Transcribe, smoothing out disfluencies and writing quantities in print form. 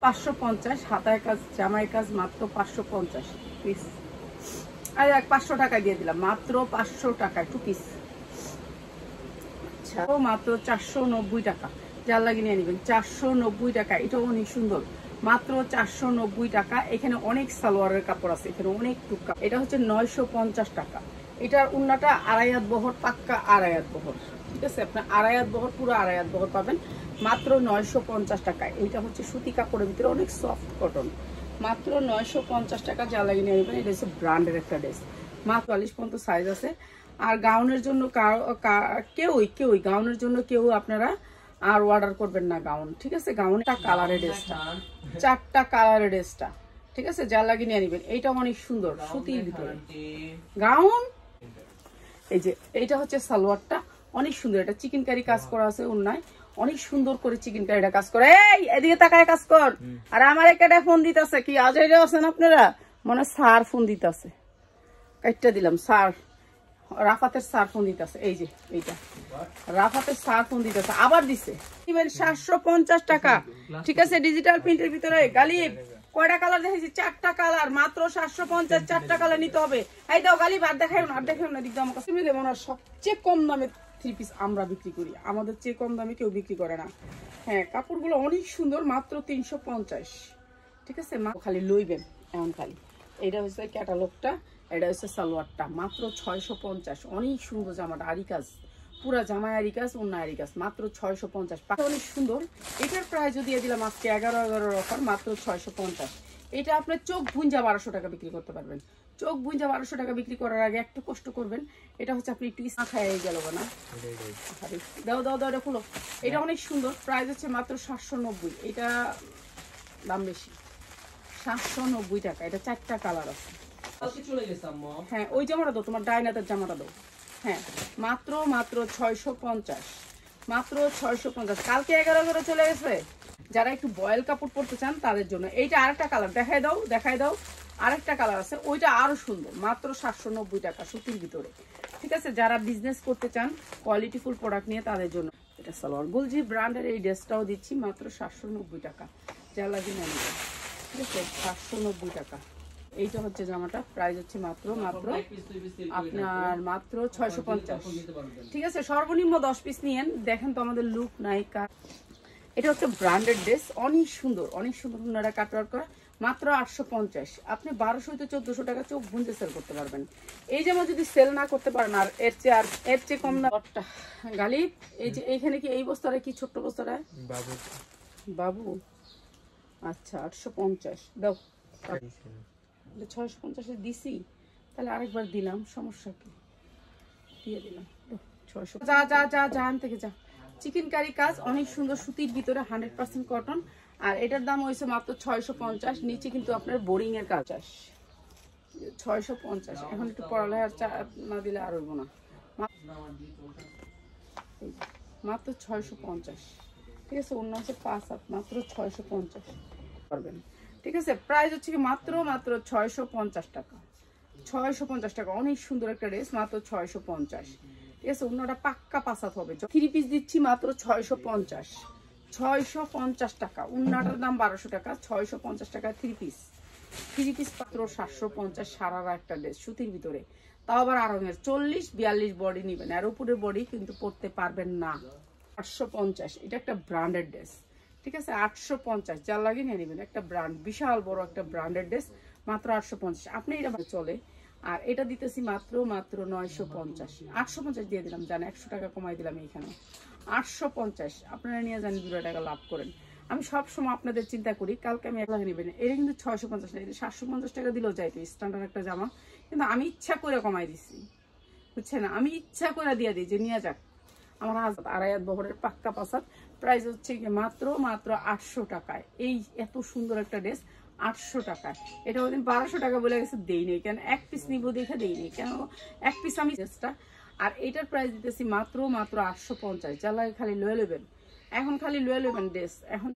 550 হাতায় কাজ জামায় কাজ মাত্র 550 পিস। আর 500 টাকা দিয়ে দিলাম, মাত্র 500 টাকা টু পিস। আচ্ছা মাত্র 490 টাকা, যার লাগে নিয়ে নেবেন 490 টাকা। এটাও অনেক সুন্দর, মাত্র 490 টাকা। এখানে অনেক সালোয়ারের কাপড় আছে, এখানে অনেক টুকা। এটা হচ্ছে 950 টাকা। এটার উন্নাটা আড়াই হাত বহর, পাক্কা আড়াই হাত বহর, ঠিক আছে? আপনার আড়াই হাত বহর, পুরো আড়াই হাত বহর পাবেন মাত্র 950 টাকা। এইটা হচ্ছে সুতি কাপড়ের ভিতরে অনেক সফট কটন, মাত্র 950 টাকা। যা লাগিয়ে নিয়ে নেবেন। এটা হচ্ছে ব্র্যান্ডের একটা ড্রেস, মাত্র 44 পর্যন্ত সাইজ আছে। আর গাউনের জন্য কেউই গাউনের জন্য কেউ আপনারা আর অর্ডার করবেন না গাউন, ঠিক আছে? গাউনটা কালারের ড্রেসটা, 4টা কালারের ড্রেসটা, ঠিক আছে? যা লাগিয়ে নিয়ে নেবেন। এইটা অনেক সুন্দর সুতির ভিতরে গাউন। এই যে এইটা হচ্ছে সালোয়ারটা, অনেক সুন্দর। এটা চিকেন কারি কাজ করা আছে অন্যায়, অনেক সুন্দর করে চিকেন কারিটা কাজ করে। এই এদিকে তাকায় কাজ কর। আর আমার একটা ফোন দিতেছে, কি আজকে আছেন আপনারা? মনে স্যার ফোন দিতেছে, কাটটা দিলাম। স্যার রাফাতের স্যার ফোন দিতেছে। এই যে এইটা রাফাতের স্যার ফোন দিতেছে, আবার দিছে। 750 টাকা, ঠিক আছে? ডিজিটাল প্রিন্টের ভিতরে গালিব কয়টা কালার দেখেছি? 4টা কালার, মাত্র 750। 4টা কালার নিতে হবে। এই দাও গালিব, আর দেখাই না, আর দেখাই না। দিকটা আমার কাছে মনে হয় সবচেয়ে কম দামে 3 পিস আমরা বিক্রি করি, আমাদের চেয়ে কম দামে কেউ বিক্রি করে না। হ্যাঁ, কাপড়গুলো অনেক সুন্দর, মাত্র 350, ঠিক আছে? খালি লইবেন এমন খালি। এটা হচ্ছে ক্যাটালগটা, এটা হচ্ছে সালোয়ারটা, মাত্র 650। অনেক সুন্দর জামাটা, আরি কাজ, পুরা জামায় আরি কাজ, অন্য আরি কাজ, মাত্র 650। অনেক সুন্দর। এটার প্রাইসও দিয়ে দিলাম আজকে 11 অফার, মাত্র 650। এটা আপনার চোখ বুঞ্জা 1200 টাকা বিক্রি করতে পারবেন। চোখ বুঞ্জা 1200 টাকা বিক্রি করার আগে একটু কষ্ট করবেন। এটা হচ্ছে আপনি একটু খায় গেল না, দাও দাও দাও, এটা খুলো। এটা অনেক সুন্দর, প্রাইস হচ্ছে মাত্র 790। এটা দাম বেশি, 790 টাকা। এটা 4টা কালার আছে। হ্যাঁ, ওই জামাটা দাও, তোমার ডাইনাতের জামাটা দাও। হ্যাঁ, মাত্র 650, মাত্র 650। কালকে 11 চলে গেছে। যারা একটু বয়েল কাপড় পরতে চান তাদের জন্য এইটা আরেকটা কালার দেখাই দাও, দেখাই দাও। আরেকটা কালার আছে, ওইটা আরো সুন্দর, মাত্র 790 টাকা সুতির ভিতরে, ঠিক আছে? যারা বিজনেস করতে চান কোয়ালিটিফুল প্রোডাক্ট নিয়ে, তাদের জন্য এটা সালোয়ার। গুলজি ব্র্যান্ডের এই ড্রেসটাও দিচ্ছি মাত্র 790 টাকা। যা লাগে না, ঠিক আছে? 790 টাকা। এইটা হচ্ছে জামাটা, প্রাইস হচ্ছে মাত্র আপনার মাত্র 650, ঠিক আছে? সর্বনিম্ন 10 পিস নিয়েন। দেখেন তো আমাদের লুক নাই কার। এটা হচ্ছে ব্র্যান্ডেড ড্রেস, অনেক সুন্দর, অনেক সুন্দর। ওনারা কাটওয়ার্ক করা, মাত্র 850। আপনি 1200 থেকে 1400 টাকা চোখ বুনতে সেল করতে পারবেন। এই জামা যদি সেল না করতে পারেন, আর এর চেয়ে কম না। গালিব, এই যে এইখানে কি এই বস্তাটা কি ছোট্ট বস্তাটা? বাবু আচ্ছা, 850 দাও। 650 দিছি, তাহলে আরেকবার দিলাম, সমস্যা কি? দিয়ে দিলাম 600। যা যা যা যা আন থেকে যা। চিকেন কারি কাজ, অনেক সুন্দর সুতির ভিতরে, 100% কটন। আর এটার দাম হয়েছে মাত্র 650। নিচে কিন্তু আপনার বোরিং এর কাজ। 650। এখন একটু পড়ালেখার না দিলে আর হইব না। মাত্র 650, ঠিক আছে? অন্য হচ্ছে 5 হাত, মাত্র 650 পারবেন, ঠিক আছে? প্রাইস হচ্ছে কি মাত্র 650 টাকা। 650 টাকা, অনেক সুন্দর একটা ড্রেস, মাত্র 650, ঠিক আছে? অন্যটা পাক্কা 5 হাত হবে। 3 পিস দিচ্ছি মাত্র 650, 650 টাকা। অন্যটার দাম 1200 টাকা, 650 টাকা 3 পিস। 3 পিস মাত্র 750। সারারা একটা ড্রেস সুতির ভিতরে, তাও আবার আরঙের। 40-42 বডি নিবেন, আর উপরের বডি কিন্তু পরতে পারবেন না। 850। এটা একটা ব্র্যান্ডেড ড্রেস, ঠিক আছে? 850। যা লাগে নিয়ে নেবেন। একটা ব্র্যান্ড, বিশাল বড় একটা ব্র্যান্ডেড ড্রেস, মাত্র 850। আপনি এটা চলে। আর এটা দিতেছি মাত্র 950। 850 দিয়ে দিলাম, জান 100 টাকা কমাই দিলাম এইখানে। 850 আপনারা নিয়ে যান, 2 টাকা লাভ করেন। আমি সব সময় আপনাদের চিন্তা করি, কালকে আমি 1 লাখ নেবেন। এটা কিন্তু 650 না, এটা 750 টাকা দিলেও যাইতো, স্ট্যান্ডার্ড একটা জামা। কিন্তু আমি ইচ্ছা করে কমাই দিছি, বুঝছেন? আমি ইচ্ছা করে দিয়ে দিই যে নিয়ে যাক। আমার হাজার আড়াই হাত বহরের পাক্কা 5 হাত। প্রাইস হচ্ছে মাত্র 800 টাকায়। এই এত সুন্দর একটা ড্রেস 800 টাকায়। এটা ওদিন 1200 টাকা বলে গেছে, দেই নেই কেন, 1 পিস নিব দেখে দেই নেই কেন, 1 পিস আমি ড্রেসটা। আর এটার প্রাইস দিতেছি মাত্র 850। যা লাগে খালি লয়ে নেবেন, এখন খালি লয়ে নেবেন ড্রেস এখন।